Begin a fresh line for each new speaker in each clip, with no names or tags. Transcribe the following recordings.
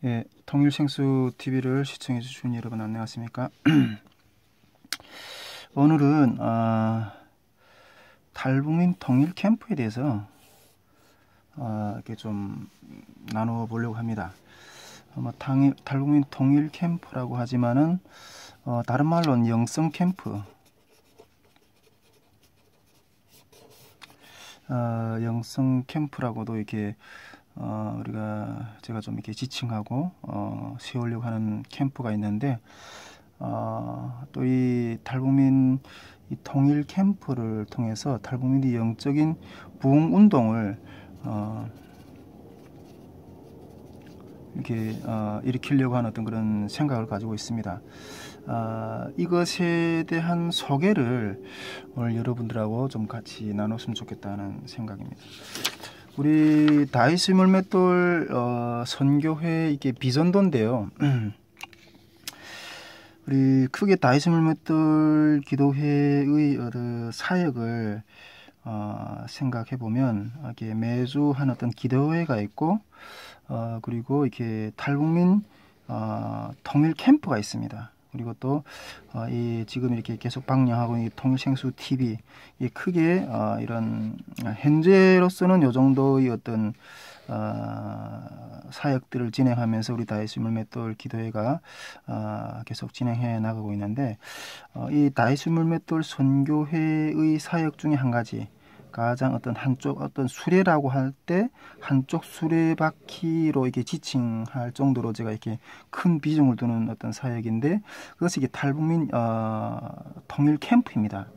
예, 통일생수 TV를 시청해 주신 여러분 안녕하십니까? 오늘은 탈북민 통일 캠프에 대해서 이렇게 좀 나눠 보려고 합니다. 탈북민 통일 캠프라고 하지만은 다른 말로는 영성 캠프, 영성 캠프라고도 이렇게 제가 좀 이렇게 지칭하고 세우려고 하는 캠프가 있는데, 또 이 탈북민 이 통일 캠프를 통해서 탈북민의 영적인 부흥 운동을 이렇게 일으키려고 하는 어떤 그런 생각을 가지고 있습니다. 이것에 대한 소개를 오늘 여러분들하고 좀 같이 나눴으면 좋겠다는 생각입니다. 우리 다이스 물맷돌 선교회 이게 비전도인데요. 우리 크게 다이스 물맷돌 기도회의 사역을 생각해 보면 이렇게 매주 한 어떤 기도회가 있고, 그리고 이렇게 탈북민 통일 캠프가 있습니다. 그리고 또 지금 이렇게 계속 방영하고 있는 통일생수 TV, 이 크게 이런 현재로서는 요 정도의 어떤 사역들을 진행하면서 우리 다이스 물맷돌 기도회가 계속 진행해 나가고 있는데, 이 다이스 물맷돌 선교회의 사역 중에 한 가지, 가장 한쪽 수레라고 할 때 한쪽 수레바퀴로 이렇게 지칭할 정도로 제가 이렇게 큰 비중을 두는 어떤 사역인데, 그것이 이게 탈북민 통일 캠프입니다.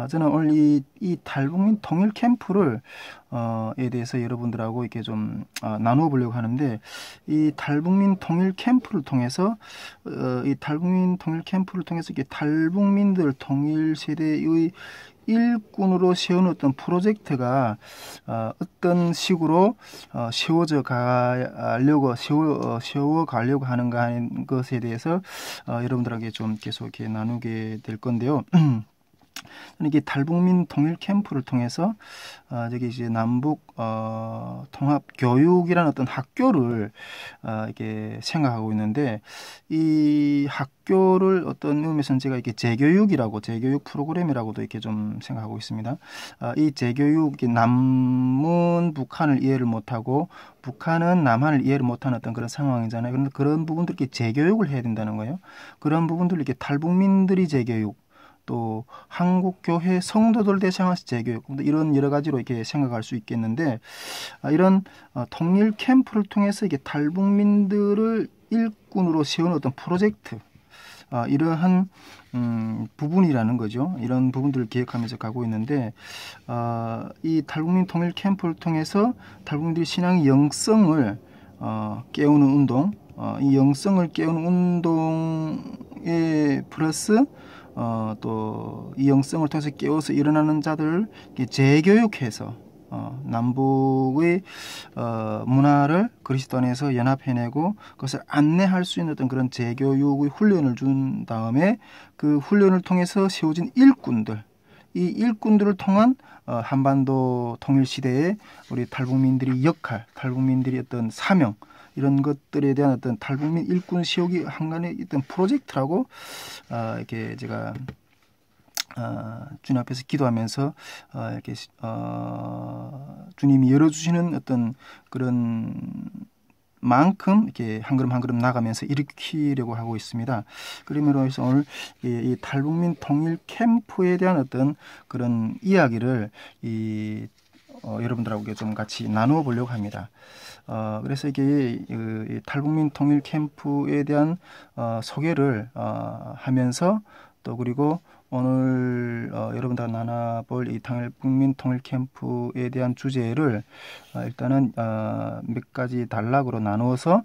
저는 오늘 이 탈북민 통일 캠프를 에 대해서 여러분들하고 이렇게 좀 나누어 보려고 하는데, 이 탈북민 통일 캠프를 통해서 이게 탈북민들 통일 세대의 일꾼으로 세우는 어떤 프로젝트가 어떤 식으로 세워가려고 하는가 하는 것에 대해서 여러분들에게 좀 계속 이렇게 나누게 될 건데요. 이게 탈북민 통일 캠프를 통해서 저기 이제 남북 통합 교육이라는 어떤 학교를 이렇게 생각하고 있는데, 이 학교를 어떤 의미에서는 제가 이렇게 재교육 프로그램이라고도 이렇게 좀 생각하고 있습니다. 이 재교육이 남은 북한을 이해를 못하고 북한은 남한을 이해를 못하는 어떤 그런 상황이잖아요. 그런데 그런 부분들 이렇게 재교육을 해야 된다는 거예요. 그런 부분들 이렇게 탈북민들이 재교육, 또 한국교회 성도들 대상해서 재교육, 이런 여러 가지로 이렇게 생각할 수 있겠는데, 이런 통일 캠프를 통해서 이게 탈북민들을 일꾼으로 세우는 어떤 프로젝트, 이러한 부분이라는 거죠. 이런 부분들을 기획하면서 가고 있는데, 이 탈북민 통일 캠프를 통해서 탈북민들의 신앙의 영성을 깨우는 운동, 이 영성을 깨우는 운동에 플러스 또 이 영성을 통해서 깨워서 일어나는 자들을 재교육해서 남북의 문화를 그리스도 안에서 연합해내고 그것을 안내할 수 있는 어떤 그런 재교육의 훈련을 준 다음에, 그 훈련을 통해서 세워진 일꾼들, 이 일꾼들을 통한 한반도 통일 시대에 우리 탈북민들의 역할, 탈북민들의 어떤 사명, 이런 것들에 대한 어떤 탈북민 일꾼 세우기 한간의 어떤 프로젝트라고 이렇게 제가 주님 앞에서 기도하면서 이렇게 주님이 열어주시는 어떤 그런 만큼 이렇게 한 걸음 한 걸음 나가면서 일으키려고 하고 있습니다. 그러므로 해서 오늘 이 탈북민 통일 캠프에 대한 어떤 그런 이야기를 여러분들하고 좀 같이 나누어 보려고 합니다. 그래서 이게 이 탈북민 통일 캠프에 대한 소개를 하면서, 또 그리고 오늘 여러분들 나눠볼 이 탈북민 통일 캠프에 대한 주제를 일단은 몇 가지 단락으로 나누어서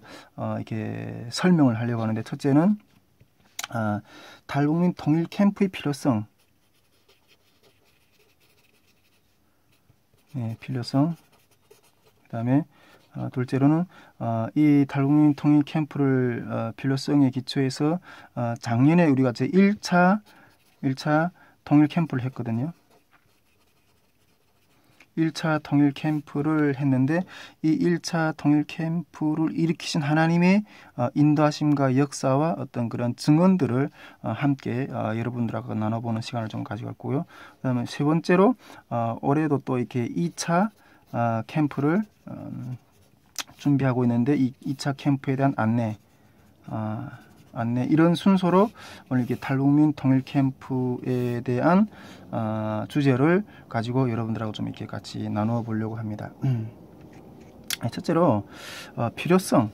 이렇게 설명을 하려고 하는데, 첫째는 탈북민 통일 캠프의 필요성, 그다음에 둘째로는 이 탈북민 통일 캠프를 필요성에 기초해서 작년에 우리가 제 1차 통일 캠프를 했거든요. 1차 통일 캠프를 했는데 이 1차 통일 캠프를 일으키신 하나님의 인도하심과 역사와 어떤 그런 증언들을 함께 여러분들하고 나눠보는 시간을 좀 가져갔고요. 그다음에 세 번째로 올해도 또 이렇게 2차 캠프를 준비하고 있는데 이 2차 캠프에 대한 안내 이런 순서로 오늘 이렇게 탈북민 통일 캠프에 대한 주제를 가지고 여러분들하고 좀 이렇게 같이 나누어 보려고 합니다. 첫째로 필요성.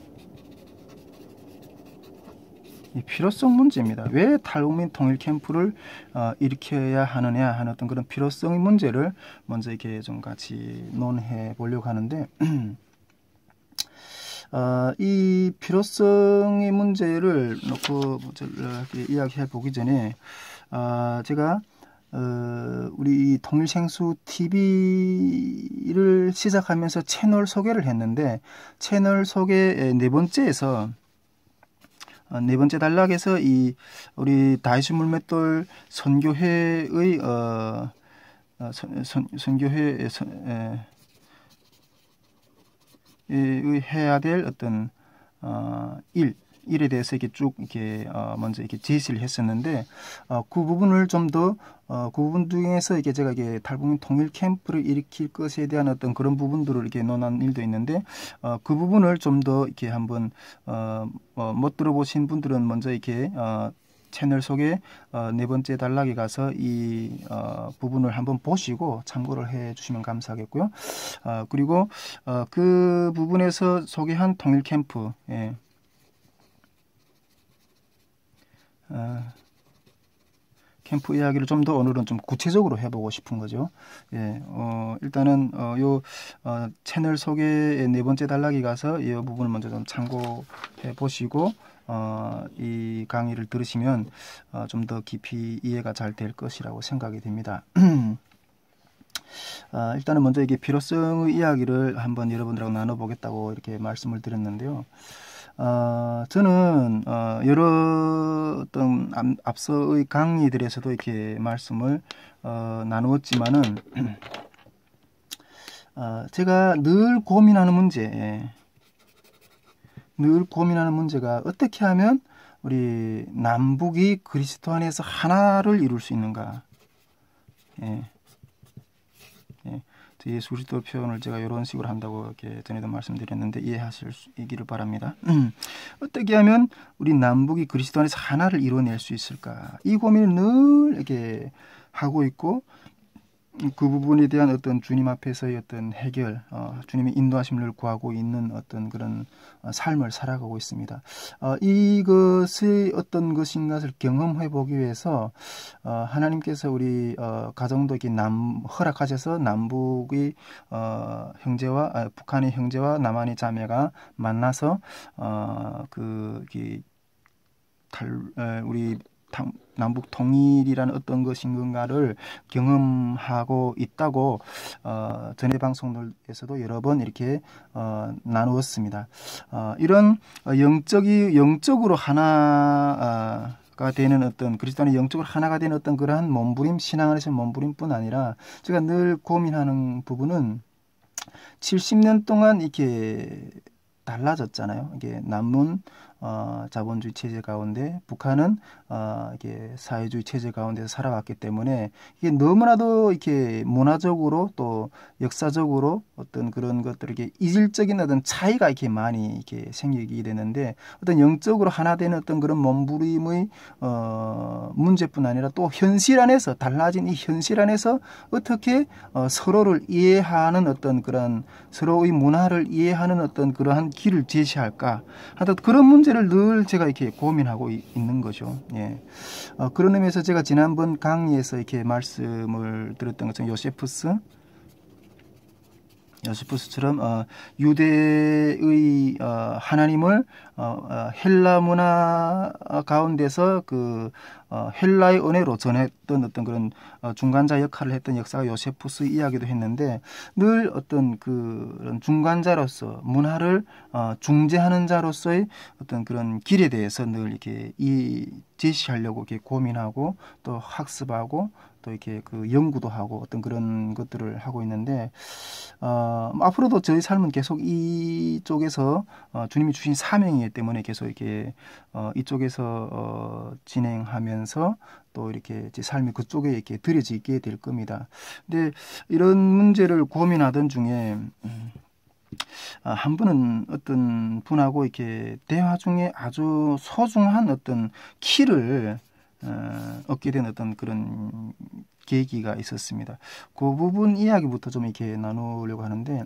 이 필요성 문제입니다. 왜 탈북민 통일 캠프를 일으켜야 하느냐 하는 어떤 그런 필요성의 문제를 먼저 이렇게 좀 같이 논해 보려고 하는데 이 필요성의 문제를 놓고 이야기해 보기 전에 제가 우리 통일생수 TV를 시작하면서 채널 소개를 했는데 채널 소개 네 번째에서 네 번째 단락에서 이 우리 다이스 물맷돌 선교회의 선교회 해야 될 어떤 일에 대해서 이렇게 쭉 이렇게 먼저 이렇게 제시를 했었는데 그 부분을 좀 더 그 부분 중에서 이렇게 제가 이게 탈북민 통일 캠프를 일으킬 것에 대한 어떤 그런 부분들을 이렇게 논한 일도 있는데 그 부분을 좀 더 이렇게 한번 못 들어보신 분들은 먼저 이렇게 채널 속에 네 번째 단락에 가서 이 부분을 한번 보시고 참고를 해 주시면 감사하겠고요. 그리고 그 부분에서 소개한 통일 캠프 캠프 이야기를 좀 더 오늘은 좀 구체적으로 해보고 싶은 거죠. 일단은 요 채널 소개의 네 번째 단락에 가서 이 부분을 먼저 좀 참고해 보시고 이 강의를 들으시면 좀 더 깊이 이해가 잘 될 것이라고 생각이 됩니다. 일단은 먼저 이게 필요성의 이야기를 한번 여러분들하고 나눠보겠다고 이렇게 말씀을 드렸는데요. 저는 여러 어떤 앞서의 강의들에서도 이렇게 말씀을 나누었지만은 제가 늘 고민하는 문제가 어떻게 하면 우리 남북이 그리스도 안에서 하나를 이룰 수 있는가? 예수 그리스도 표현을 제가 이런 식으로 한다고 이렇게 전에도 말씀드렸는데 이해하시기를 바랍니다. 어떻게 하면 우리 남북이 그리스도 안에서 하나를 이루어낼 수 있을까? 이 고민을 늘 이렇게 하고 있고 그 부분에 대한 어떤 주님 앞에서의 어떤 해결, 주님의 인도하심을 구하고 있는 어떤 그런 삶을 살아가고 있습니다. 이것이 어떤 것인가를 경험해 보기 위해서 하나님께서 우리 가정도 이렇게 허락하셔서 남북의 형제와 북한의 형제와 남한의 자매가 만나서 우리 남북 통일이라는 어떤 것인가를 경험하고 있다고 전에 방송들에서도 여러 번 이렇게 나누었습니다. 이런 영적으로 하나가 되는 어떤 그리스도 안에 영적으로 하나가 되는 어떤 그러한 몸부림, 신앙 안에서의 몸부림뿐 아니라 제가 늘 고민하는 부분은 70년 동안 이렇게 달라졌잖아요. 이게 남문 자본주의 체제 가운데 북한은 이게 사회주의 체제 가운데서 살아왔기 때문에 이게 너무나도 이렇게 문화적으로 또 역사적으로 어떤 그런 것들에게 이질적인 어떤 차이가 이렇게 많이 이렇게 생기게 되는데 어떤 영적으로 하나 되는 어떤 그런 몸부림의 문제뿐 아니라 또 현실 안에서 달라진 이 현실 안에서 어떻게 서로를 이해하는 어떤 그런 서로의 문화를 이해하는 어떤 그러한 길을 제시할까 하여튼 그런 문제를 늘 제가 이렇게 고민하고 있는 거죠. 그런 의미에서 제가 지난번 강의에서 이렇게 말씀을 드렸던 것처럼 요세푸스처럼 유대의 하나님을 헬라 문화 가운데서 그 헬라의 은혜로 전했던 어떤 그런 중간자 역할을 했던 역사가 요세푸스 이야기도 했는데 늘 어떤 그런 중간자로서 문화를 중재하는 자로서의 어떤 그런 길에 대해서 늘 이렇게 제시하려고 이렇게 고민하고 또 학습하고 또 이렇게 그 연구도 하고 어떤 그런 것들을 하고 있는데 앞으로도 저희 삶은 계속 이쪽에서 주님이 주신 사명이기 때문에 계속 이렇게 이쪽에서 진행하면서 또 이렇게 제 삶이 그쪽에 이렇게 들여지게 될 겁니다. 근데 이런 문제를 고민하던 중에 한 분은 어떤 분하고 이렇게 대화 중에 아주 소중한 어떤 키를 얻게 된 어떤 그런 계기가 있었습니다. 그 부분 이야기부터 좀 이렇게 나누려고 하는데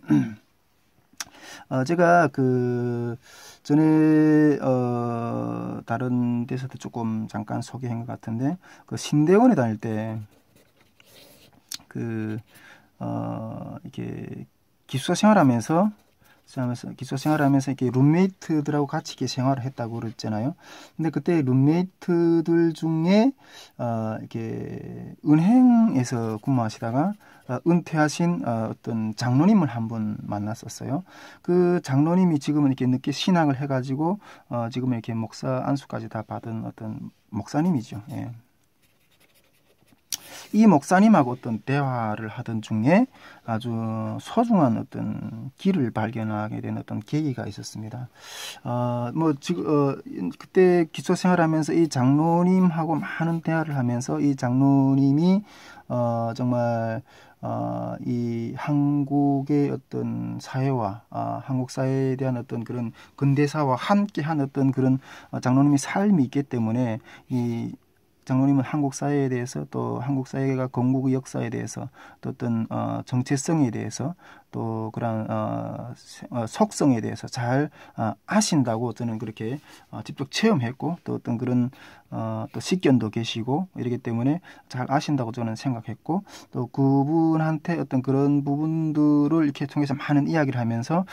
제가 그 전에 다른 데서도 조금 잠깐 소개한 것 같은데 그 신대원에 다닐 때 그 이렇게 기숙사 생활하면서 이렇게 룸메이트들하고 같이 이렇게 생활을 했다고 그랬잖아요. 근데 그때 룸메이트들 중에 이렇게 은행에서 근무하시다가 은퇴하신 어떤 장로님을 한 분 만났었어요. 그 장로님이 지금은 이렇게 늦게 신학을 해가지고 지금은 이렇게 목사 안수까지 다 받은 어떤 목사님이죠. 예. 이 목사님하고 어떤 대화를 하던 중에 아주 소중한 어떤 길을 발견하게 된 어떤 계기가 있었습니다. 그때 기초 생활하면서 이 장로님하고 많은 대화를 하면서 이 장로님이 정말 이 한국의 어떤 사회와 한국 사회에 대한 어떤 그런 근대사와 함께한 어떤 그런 장로님의 삶이 있기 때문에 이 장로님은 한국 사회에 대해서 또 한국 사회가 건국의 역사에 대해서 또 어떤 정체성에 대해서 또 그런 속성에 대해서 잘 아신다고 저는 그렇게 직접 체험했고 또 어떤 그런 또 식견도 계시고 이러기 때문에 잘 아신다고 저는 생각했고 또 그분한테 어떤 그런 부분들을 이렇게 통해서 많은 이야기를 하면서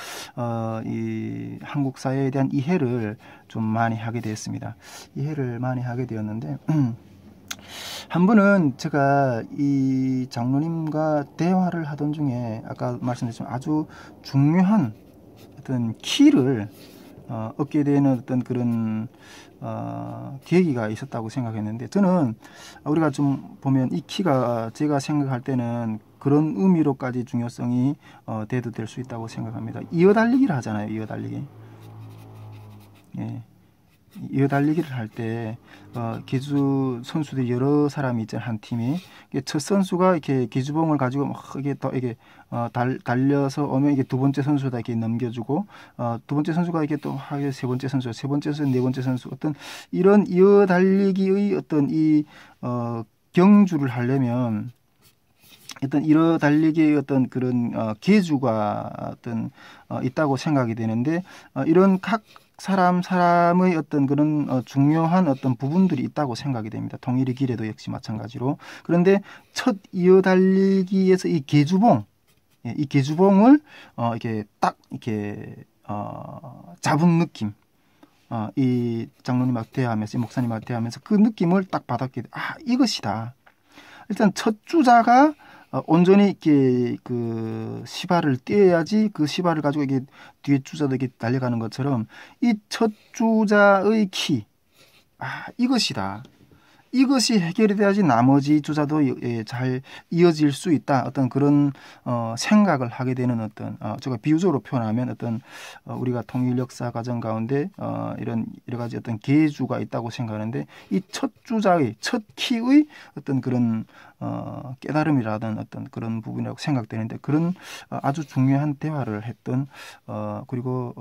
이 한국 사회에 대한 이해를 좀 많이 하게 되었습니다. 이해를 많이 하게 되었는데 한 번은 제가 이 장로님과 대화를 하던 중에 아까 말씀드렸지만 아주 중요한 어떤 키를 얻게 되는 어떤 그런 계기가 있었다고 생각했는데 저는 우리가 좀 보면 이 키가 제가 생각할 때는 그런 의미로까지 중요성이 돼도 될 수 있다고 생각합니다. 이어달리기를 하잖아요. 이어달리기. 예. 이어달리기를 할 때 기주 선수들 여러 사람이 있잖아요. 한 팀이 첫 선수가 이렇게 기주봉을 가지고 막 이게 또 이게 달려서 오면 이게 두 번째 선수다 이렇게 넘겨주고 두 번째 선수가 이렇게 또 하게 세 번째 선수, 네 번째 선수 어떤 이런 이어달리기의 어떤 이 경주를 하려면 어떤 이어달리기의 어떤 그런 계주가 어떤 있다고 생각이 되는데 이런 각 사람의 어떤 그런 중요한 어떤 부분들이 있다고 생각이 됩니다. 통일의 길에도 역시 마찬가지로. 그런데 첫 이어달리기에서 이 계주봉을 이렇게 딱 이렇게 잡은 느낌. 이 장로님하고 대화하면서 이 목사님하고 대화하면서 그 느낌을 딱 받았게 돼. 이것이다. 일단 첫 주자가 온전히 이렇게 그 시발을 떼어야지 그 시발을 가지고 이게 뒤에 주자도 이렇게 달려가는 것처럼 이 첫 주자의 키, 이것이다. 이것이 해결이 돼야지 나머지 주자도 잘 이어질 수 있다. 어떤 그런 생각을 하게 되는 어떤 제가 비유적으로 표현하면 어떤 우리가 통일 역사 과정 가운데 이런 여러 가지 어떤 계주가 있다고 생각하는데 이 첫 주자의 첫 키의 어떤 그런 깨달음이라든 어떤 그런 부분이라고 생각되는데 그런 아주 중요한 대화를 했던 그리고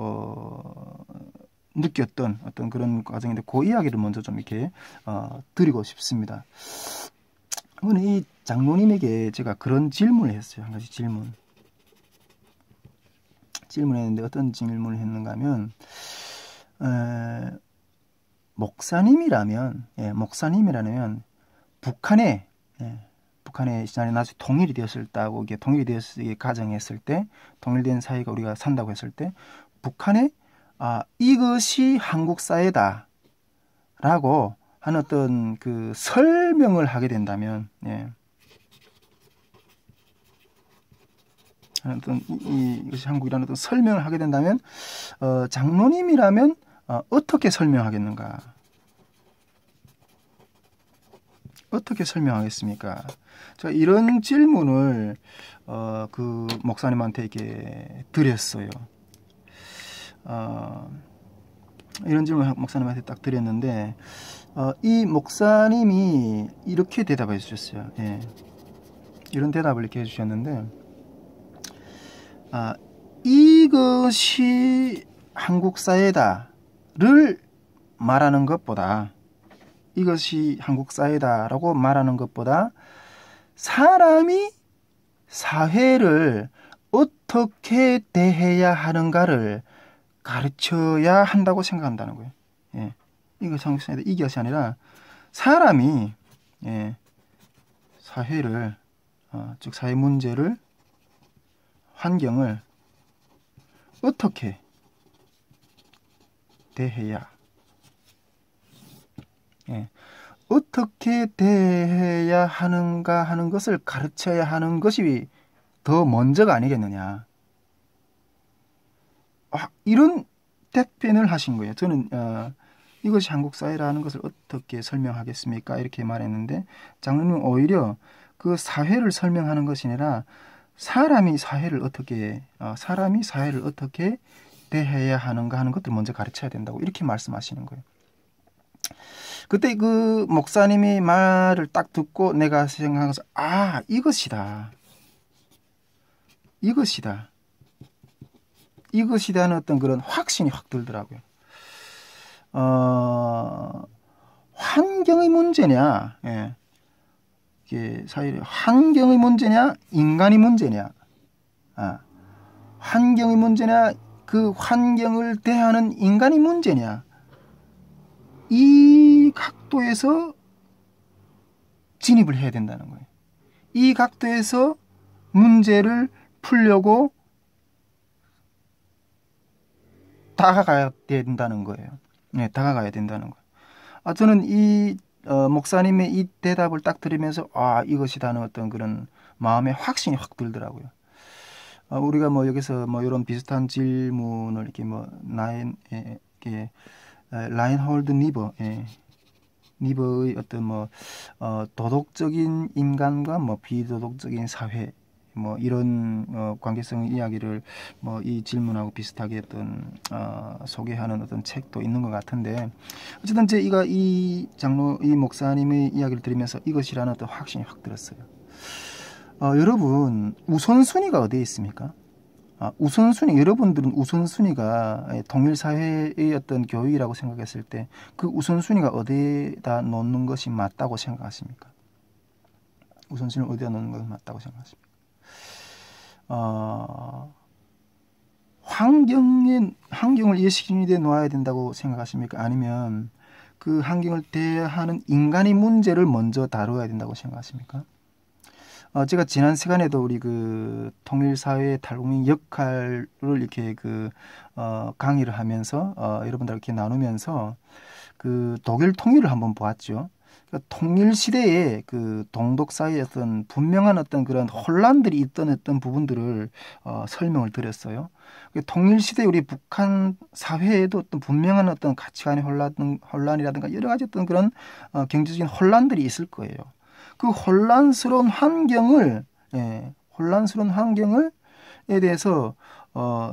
느꼈던 어떤 그런 과정인데 그 이야기를 먼저 좀 이렇게 드리고 싶습니다. 오늘 이 장로님에게 제가 그런 질문을 했어요. 한 가지 질문했는데 어떤 질문을 했는가 하면 목사님이라면 북한에 지난해 나중에 통일이 되었다고 이게 통일이 되었을 가정했을 때 통일된 사회가 우리가 산다고 했을 때 북한에 이것이 한국 사회다라고 하는 어떤 그 설명을 하게 된다면, 예. 어떤 이것이 한국이라는 어떤 설명을 하게 된다면, 장로님이라면 어떻게 설명하겠는가? 어떻게 설명하겠습니까? 제가 이런 질문을 그 목사님한테 이렇게 드렸어요. 이런 질문을 목사님한테 딱 드렸는데, 이 목사님이 이렇게 대답해 주셨어요. 예. 이런 대답을 이렇게 해주셨는데, 이것이 한국 사회다를 말하는 것보다, 이것이 한국 사회다라고 말하는 것보다 사람이 사회를 어떻게 대해야 하는가를 가르쳐야 한다고 생각한다는 거예요. 예. 이것이 한국 사회다, 이것이 아니라 사람이, 예, 사회를, 즉 사회 문제를, 환경을 어떻게 대해야, 예, 어떻게 대해야 하는가 하는 것을 가르쳐야 하는 것이 더 먼저가 아니겠느냐. 이런 답변을 하신 거예요. 저는 이것이 한국 사회라는 것을 어떻게 설명하겠습니까? 이렇게 말했는데, 장로님은 오히려 그 사회를 설명하는 것이 아니라 사람이 사회를 어떻게 대해야 하는가 하는 것들을 먼저 가르쳐야 된다고 이렇게 말씀하시는 거예요. 그때 그 목사님이 말을 딱 듣고 내가 생각한 것은, 이것이다는 어떤 그런 확신이 확 들더라고요. 환경의 문제냐, 예. 이게 사회 환경의 문제냐, 인간의 문제냐, 환경의 문제냐, 그 환경을 대하는 인간의 문제냐, 이 각도에서 진입을 해야 된다는 거예요. 이 각도에서 문제를 풀려고 다가가야 된다는 거예요. 네, 다가가야 된다는 거예요. 저는 이 목사님의 이 대답을 딱 들으면서 이것이다는 어떤 그런 마음의 확신이 확 들더라고요. 우리가 뭐 여기서 뭐 이런 비슷한 질문을 이렇게 뭐 라인홀드 니버의 어떤 뭐 도덕적인 인간과 뭐 비도덕적인 사회, 뭐 이런 관계성 이야기를 뭐 이 질문하고 비슷하게 어떤 소개하는 어떤 책도 있는 것 같은데, 어쨌든 제가 이 목사님의 이야기를 들으면서 이것이라는 어떤 확신이 확 들었어요. 여러분, 우선순위가 어디에 있습니까? 여러분들은 우선순위가 통일사회의 어떤 교육이라고 생각했을 때 그 우선순위가 어디에다 놓는 것이 맞다고 생각하십니까? 우선순위를 어디다 놓는 것이 맞다고 생각하십니까? 환경을 예시기준에 놓아야 된다고 생각하십니까? 아니면 그 환경을 대하는 인간의 문제를 먼저 다뤄야 된다고 생각하십니까? 제가 지난 시간에도 우리 그 통일사회의 탈북민 역할을 이렇게 강의를 하면서 여러분들 이렇게 나누면서 그 독일 통일을 한번 보았죠. 그러니까 통일 시대에 그 동독 사회에 어떤 분명한 어떤 그런 혼란들이 있던 어떤 부분들을 설명을 드렸어요. 통일 시대 우리 북한 사회에도 어떤 분명한 어떤 가치관의 혼란이라든가 여러 가지 어떤 그런 경제적인 혼란들이 있을 거예요. 그 혼란스러운 환경을 대해서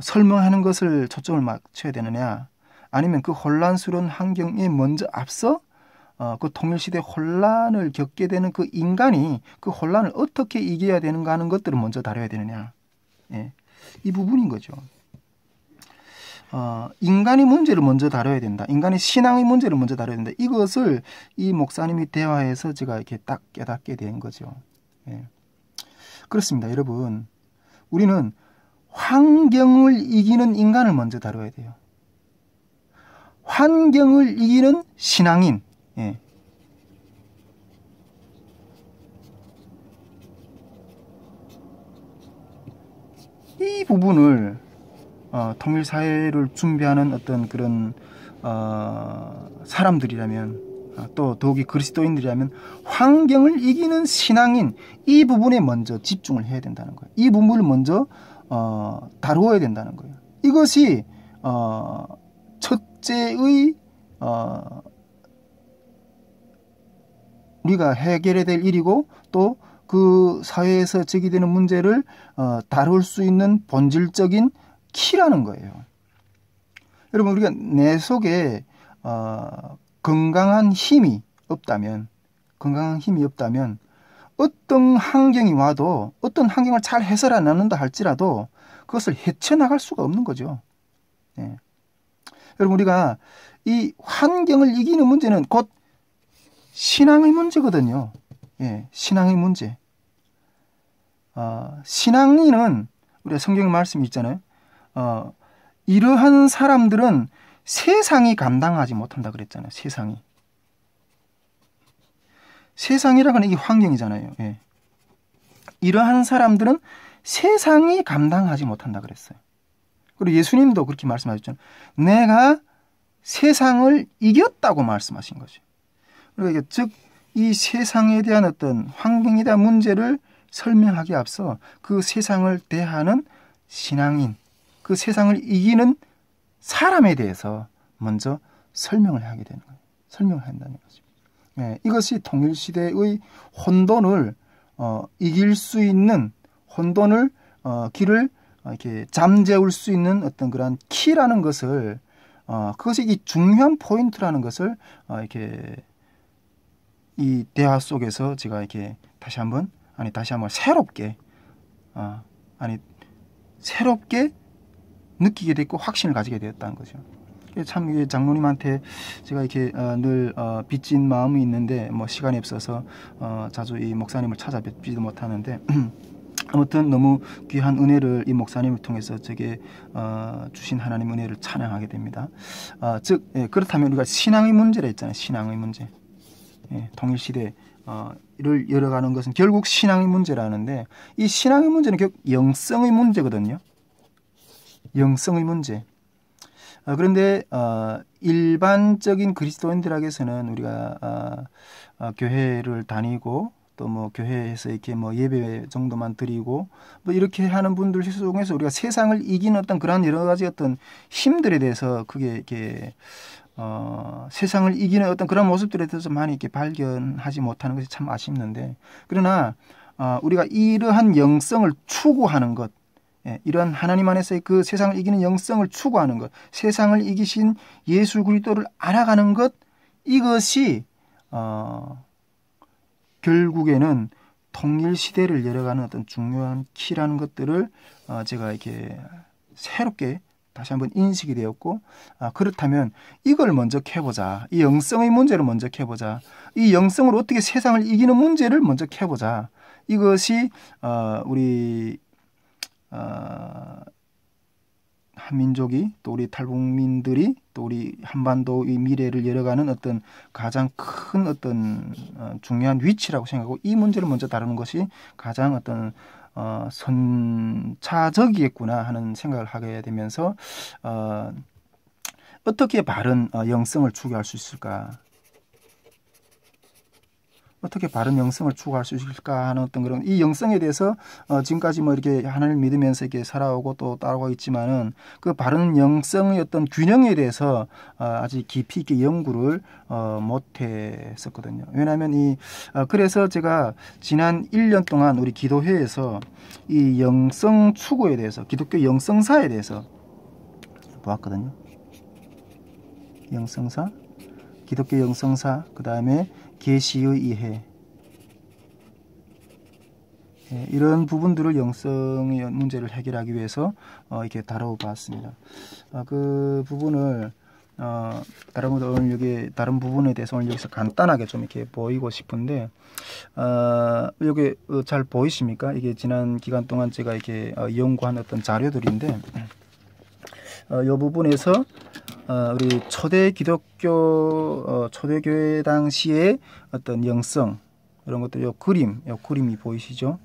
설명하는 것을 초점을 맞춰야 되느냐, 아니면 그 혼란스러운 환경에 먼저 앞서 그 통일시대 혼란을 겪게 되는 그 인간이 그 혼란을 어떻게 이겨야 되는가 하는 것들을 먼저 다뤄야 되느냐, 이 부분인 거죠. 인간의 문제를 먼저 다뤄야 된다. 인간의 신앙의 문제를 먼저 다뤄야 된다. 이것을 이 목사님이 대화해서 제가 이렇게 딱 깨닫게 된 거죠. 그렇습니다. 여러분, 우리는 환경을 이기는 인간을 먼저 다뤄야 돼요. 환경을 이기는 신앙인. 이 부분을 통일사회를 준비하는 어떤 그런 사람들이라면 또 더욱이 그리스도인들이라면 환경을 이기는 신앙인, 이 부분에 먼저 집중을 해야 된다는 거예요. 이 부분을 먼저 다루어야 된다는 거예요. 이것이 첫째의 우리가 해결해야 될 일이고, 또 그 사회에서 제기되는 문제를 다룰 수 있는 본질적인 키라는 거예요. 여러분, 우리가 내 속에 건강한 힘이 없다면 어떤 환경이 와도, 어떤 환경을 잘 해설 안 한다 할지라도 그것을 헤쳐나갈 수가 없는 거죠. 네. 여러분, 우리가 이 환경을 이기는 문제는 곧 신앙의 문제거든요. 예, 신앙의 문제. 신앙인은, 우리가 성경 말씀이 있잖아요. 이러한 사람들은 세상이 감당하지 못한다 그랬잖아요. 세상이라는 건 이게 환경이잖아요. 예. 이러한 사람들은 세상이 감당하지 못한다 그랬어요. 그리고 예수님도 그렇게 말씀하셨잖아요. 내가 세상을 이겼다고 말씀하신 거죠. 그러니까 즉, 이 세상에 대한 어떤 환경에 대한 문제를 설명하기에 앞서 그 세상을 대하는 신앙인, 그 세상을 이기는 사람에 대해서 먼저 설명을 하게 되는 거예요. 설명을 한다는 거죠. 예, 이것이 통일시대의 혼돈을 이길 수 있는, 혼돈을 길을 이렇게 잠재울 수 있는 어떤 그런 키라는 것을, 그것이 이 중요한 포인트라는 것을 이렇게 이 대화 속에서 제가 이렇게 다시 한번 새롭게 느끼게 됐고 확신을 가지게 되었다는 거죠. 참 장로님한테 제가 이렇게 늘 빚진 마음이 있는데 뭐 시간이 없어서 자주 이 목사님을 찾아뵙지도 못하는데 아무튼 너무 귀한 은혜를 이 목사님을 통해서 제게 주신 하나님 은혜를 찬양하게 됩니다. 즉, 그렇다면 우리가 신앙의 문제라 했잖아요. 신앙의 문제. 통일시대를 열어가는 것은 결국 신앙의 문제라는데, 이 신앙의 문제는 결국 영성의 문제거든요. 영성의 문제. 그런데 일반적인 그리스도인들에게서는 우리가 교회를 다니고 또 뭐 교회에서 이렇게 뭐 예배 정도만 드리고 뭐 이렇게 하는 분들 중에서 우리가 세상을 이기는 어떤 그런 여러 가지 어떤 힘들에 대해서 그게 이렇게 세상을 이기는 어떤 그런 모습들에 대해서 많이 이렇게 발견하지 못하는 것이 참 아쉽는데, 그러나 우리가 이러한 영성을 추구하는 것, 이러한 하나님 안에서의 그 세상을 이기는 영성을 추구하는 것, 세상을 이기신 예수 그리스도를 알아가는 것, 이것이 결국에는 통일 시대를 열어가는 어떤 중요한 키라는 것들을 제가 이렇게 새롭게 다시 한번 인식이 되었고, 그렇다면 이걸 먼저 캐보자. 이 영성의 문제를 먼저 캐보자. 이 영성을 어떻게 세상을 이기는 문제를 먼저 캐보자. 이것이 우리 한민족이, 또 우리 탈북민들이, 또 우리 한반도의 미래를 열어가는 어떤 가장 큰 어떤 중요한 위치라고 생각하고, 이 문제를 먼저 다루는 것이 가장 어떤 선차적이겠구나 하는 생각을 하게 되면서 어떻게 바른 영성을 추구할 수 있을까? 어떻게 바른 영성을 추구할 수 있을까 하는 어떤 그런, 이 영성에 대해서 지금까지 뭐 이렇게 하나님을 믿으면서 이렇게 살아오고 또 따라오고 있지만은 그 바른 영성의 어떤 균형에 대해서 아직 깊이 있게 연구를 못했었거든요. 왜냐하면 그래서 제가 지난 1년 동안 우리 기도회에서 이 영성 추구에 대해서, 기독교 영성사에 대해서 보았거든요. 영성사, 기독교 영성사, 그 다음에 계시의 이해, 이런 부분들을 영성의 문제를 해결하기 위해서 이렇게 다뤄봤습니다. 그 부분을 여러분들 오늘 여기 다른 부분에 대해서 오늘 여기서 간단하게 좀 이렇게 보이고 싶은데, 여기 잘 보이십니까? 이게 지난 기간 동안 제가 이렇게 연구한 어떤 자료들인데, 이 부분에서 우리 초대 기독교 초대교회 당시의 어떤 영성, 이런 것들, 요 그림이 보이시죠?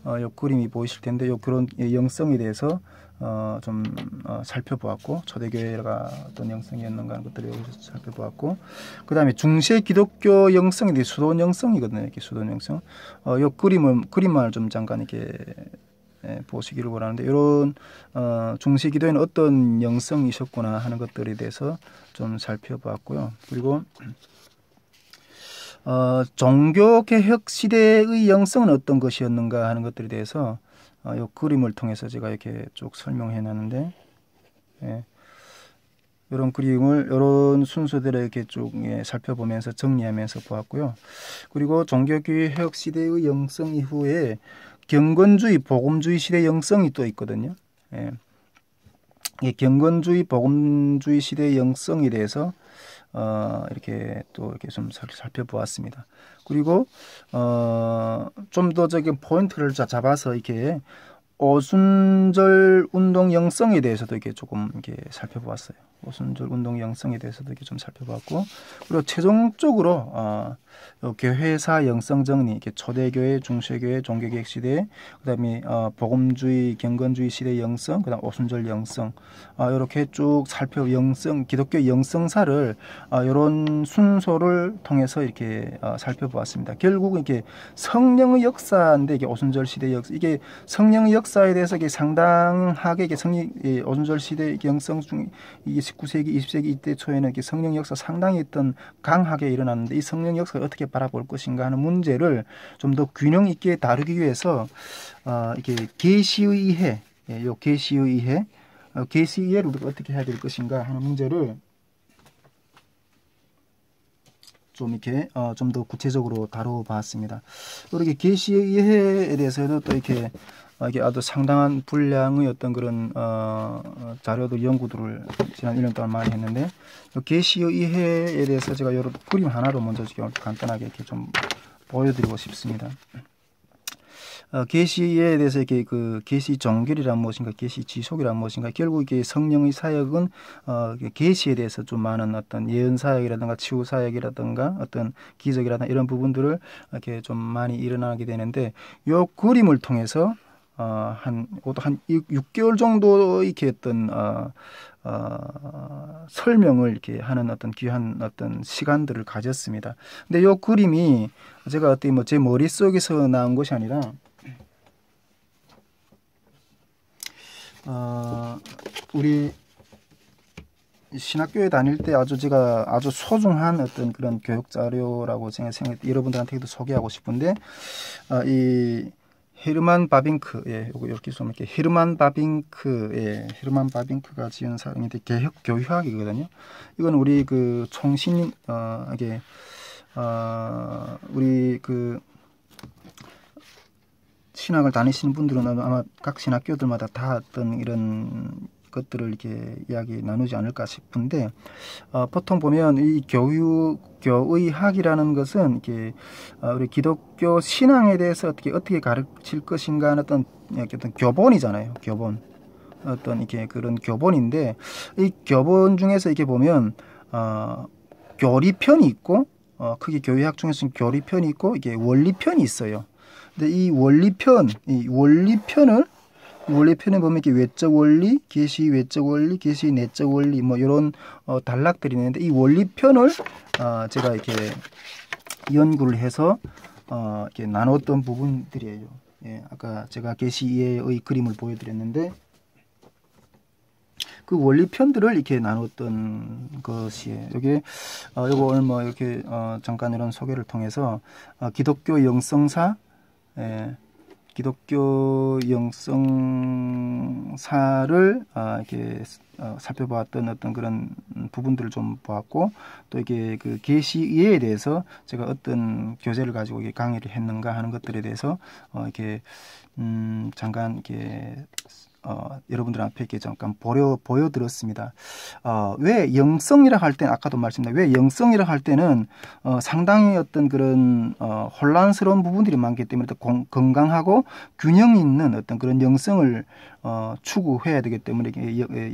요 그림이 보이실 텐데, 요 그런 영성에 대해서 좀 살펴보았고, 초대교회가 어떤 영성이었는가 하는 것들을 여기서 살펴보았고, 그 다음에 중세 기독교 영성이 수돈 영성이거든요. 이렇게 수돈 영성. 요 그림을 좀 잠깐 이렇게 보시기를 원하는데, 이런 중세 기도에는 어떤 영성이 있었구나 하는 것들에 대해서 좀 살펴보았고요. 그리고 종교개혁 시대의 영성은 어떤 것이었는가 하는 것들에 대해서 이 그림을 통해서 제가 이렇게 쭉 설명해 놨는데, 이런 그림을 이런 순서대로 이렇게 쭉 살펴보면서 정리하면서 보았고요. 그리고 종교개혁 시대의 영성 이후에 경건주의, 복음주의 시대 영성이 또 있거든요. 이 경건주의, 복음주의 시대의 영성에 대해서 이렇게 또 이렇게 좀 살펴보았습니다. 그리고 좀 더 저기 포인트를 잡아서 이렇게 오순절 운동 영성에 대해서도 이렇게 조금 이렇게 살펴보았어요. 오순절 운동 영성에 대해서도 이렇게 좀 살펴봤고, 그리고 최종적으로 교회사 영성 정리, 이렇게 초대교회, 중세교회, 종교개혁 시대, 그다음에 복음주의, 경건주의 시대 영성, 그다음 오순절 영성, 이렇게 쭉 영성, 기독교 영성사를 이런 순서를 통해서 이렇게 살펴보았습니다. 결국 이렇게 성령의 역사인데, 이게 오순절 시대 역사, 이게 성령의 역사에 대해서 이게 상당하게 이게 오순절 시대 영성 중 이게 19세기, 20세기 이때 초에는 이렇게 성령 역사 상당히 어떤 강하게 일어났는데, 이 성령 역사를 어떻게 바라볼 것인가 하는 문제를 좀 더 균형 있게 다루기 위해서 이렇게 계시의 이해, 요 계시의 이해, 계시 이해를 우리가 어떻게 해야 될 것인가 하는 문제를 좀 이렇게 좀 더 구체적으로 다뤄봤습니다. 이렇게 계시의 이해에 대해서도 또 이렇게 이게 아주 상당한 분량의 어떤 그런 자료들, 연구들을 지난 1년 동안 많이 했는데, 계시의 이해에 대해서 제가 여러 그림 하나로 먼저 지금 간단하게 이렇게 좀 보여드리고 싶습니다. 계시에 대해서 이렇게 그 계시 정결이란 무엇인가, 계시 지속이란 무엇인가, 결국 이게 성령의 사역은 계시에 대해서 좀 많은 어떤 예언 사역이라든가 치유 사역이라든가 어떤 기적이라든가 이런 부분들을 이렇게 좀 많이 일어나게 되는데, 요 그림을 통해서 한 6개월 정도 이렇게 어떤 설명을 이렇게 하는 어떤 귀한 어떤 시간들을 가졌습니다. 근데 요 그림이 제가 어떻게 제 머릿속에서 나온 것이 아니라 우리 신학교에 다닐 때 제가 아주 소중한 어떤 그런 교육 자료라고 생각해 여러분들한테도 소개하고 싶은데, 이 헤르만 바빙크, 이렇게 좀 이렇게 헤르만 바빙크가 지은 사람인데 교육학이거든요. 이건 우리 그 총신 이게 우리 그 신학을 다니시는 분들은 아마 각 신학교들마다 다 어떤 이런 것들을 이렇게 이야기 나누지 않을까 싶은데, 보통 보면 이 교의학이라는 것은 이렇게 우리 기독교 신앙에 대해서 어떻게 가르칠 것인가 하는 어떤 교본이잖아요. 교본. 어떤 이렇게 그런 교본인데, 이 교본 중에서 이렇게 보면 교리편이 있고, 크게 교의학 중에서는 교리편이 있고, 이게 원리편이 있어요. 근데 이 원리편에 보면 이렇게 외적 원리, 계시 외적 원리, 계시 내적 원리, 뭐 이런 단락들이 있는데, 이 원리편을 제가 이렇게 연구를 해서 이렇게 나눴던 부분들이에요. 아까 제가 계시의 그림을 보여드렸는데, 그 원리편들을 이렇게 나눴던 것이에요. 여기 요거 오늘 뭐 이렇게 잠깐 이런 소개를 통해서 기독교 영성사, 기독교 영성사를 이렇게 살펴보았던 어떤 그런 부분들을 좀 보았고, 또 이게 그 계시에 대해서 제가 어떤 교재를 가지고 이게 강의를 했는가 하는 것들에 대해서 이렇게 잠깐 이렇게 여러분들 앞에 이렇게 잠깐 보여드렸습니다. 왜 영성이라 할 때는, 아까도 말씀드린 왜 영성이라 할 때는 상당히 어떤 그런 혼란스러운 부분들이 많기 때문에 건강하고 균형 있는 어떤 그런 영성을 추구해야 되기 때문에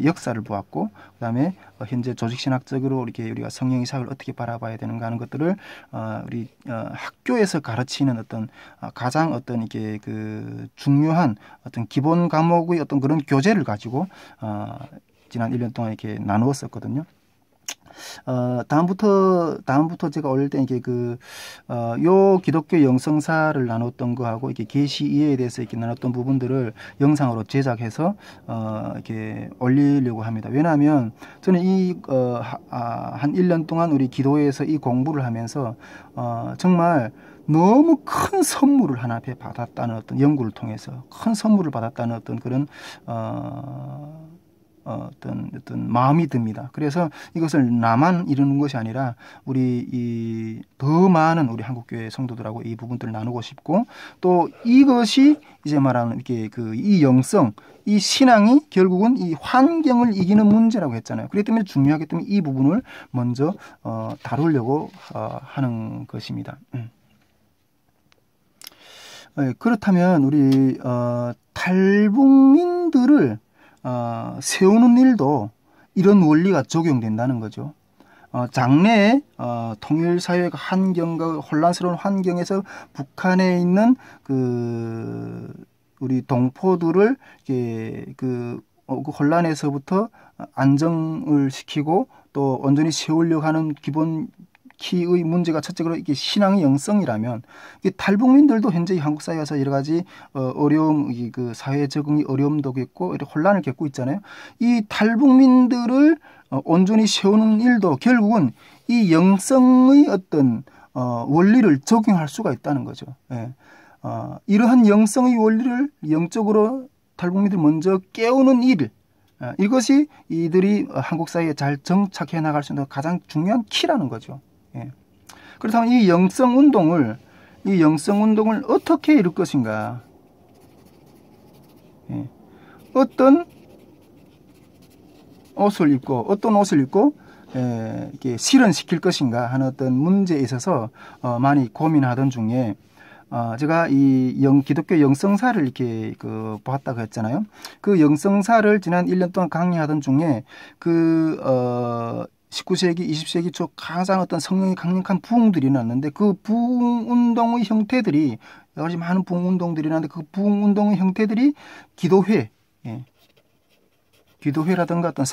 역사를 보았고, 그 다음에 현재 조직신학적으로 이렇게 우리가 성령의 사역을 어떻게 바라봐야 되는가 하는 것들을 우리 학교에서 가르치는 어떤 가장 어떤 이게 그 중요한 어떤 기본 과목의 어떤 그런 교재를 가지고 지난 1년 동안 이렇게 나누었었거든요. 다음부터 제가 올릴 때 이게 요 기독교 영성사를 나눴던 거하고 이렇게 계시 이해에 대해서 이렇게 나눴던 부분들을 영상으로 제작해서 이렇게 올리려고 합니다. 왜냐하면 저는 한 1년 동안 우리 기도회에서 이 공부를 하면서 정말 너무 큰 선물을 하나 받았다는 어떤 연구를 통해서 큰 선물을 받았다는 어떤 그런 어떤 마음이 듭니다. 그래서 이것을 나만 이루는 것이 아니라 우리 더 많은 우리 한국교회 성도들하고 이 부분들을 나누고 싶고, 또 이것이 이제 말하는 이렇게 이 영성, 이 신앙이 결국은 이 환경을 이기는 문제라고 했잖아요. 그렇기 때문에 중요하기 때문에 이 부분을 먼저 다루려고 하는 것입니다. 그렇다면 우리 탈북민들을 세우는 일도 이런 원리가 적용된다는 거죠. 장래에 통일사회가 환경과 혼란스러운 환경에서 북한에 있는 우리 동포들을 그 혼란에서부터 안정을 시키고 또 온전히 세우려고 하는 기본 키의 문제가 첫째로 이게 신앙의 영성이라면, 이 탈북민들도 현재 한국 사회에서 여러 가지 어려움, 사회 적응이 어려움도 겪고 혼란을 겪고 있잖아요. 이 탈북민들을 온전히 세우는 일도 결국은 이 영성의 어떤 원리를 적용할 수가 있다는 거죠. 예. 이러한 영성의 원리를 영적으로 탈북민들 먼저 깨우는 일, 이것이 이들이 한국 사회에 잘 정착해 나갈 수 있는 가장 중요한 키라는 거죠. 예. 그렇다면 이 영성 운동을 어떻게 이룰 것인가? 예. 어떤 옷을 입고 이렇게 실현시킬 것인가 하는 어떤 문제에 있어서 많이 고민하던 중에 제가 이 기독교 영성사를 이렇게 보았다고 했잖아요. 그 영성사를 지난 1년 동안 강의하던 중에 19세기, 20세기 초 가장 어떤 성령이 강력한 부흥들이 났는데, 그 부흥운동의 형태들이, 여러 가지 많은 부흥운동들이 났는데, 그 부흥운동의 형태들이 기도회, 기도회라든가 어떤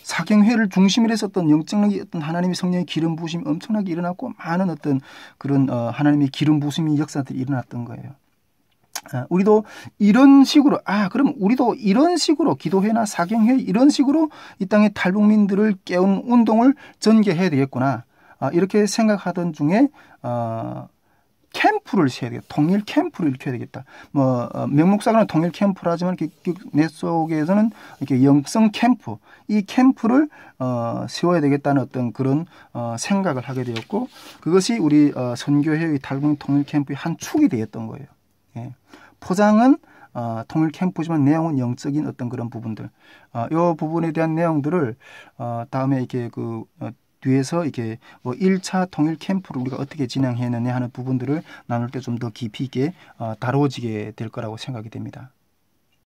사경회를 중심으로 해서 어떤 영적인 어떤 하나님의 성령의 기름 부으심이 엄청나게 일어났고, 많은 어떤 그런 하나님의 기름 부으심의 역사들이 일어났던 거예요. 우리도 이런 식으로, 그럼 우리도 이런 식으로 기도회나 사경회 이런 식으로 이 땅의 탈북민들을 깨우는 운동을 전개해야 되겠구나, 이렇게 생각하던 중에 캠프를 세워야 되겠다. 통일 캠프를 일으켜야 되겠다. 명목상으로는 통일 캠프라 하지만 내 속에서는 이렇게 영성 캠프, 이 캠프를 세워야 되겠다는 어떤 그런 생각을 하게 되었고, 그것이 우리 선교회의 탈북민 통일 캠프의 한 축이 되었던 거예요. 예. 포장은 통일 캠프지만 내용은 영적인 어떤 그런 부분들, 이 부분에 대한 내용들을 다음에 이렇게 뒤에서 이렇게 1차 통일 캠프를 우리가 어떻게 진행했느냐 하는 부분들을 나눌 때 좀 더 깊이 있게 다루어지게 될 거라고 생각이 됩니다.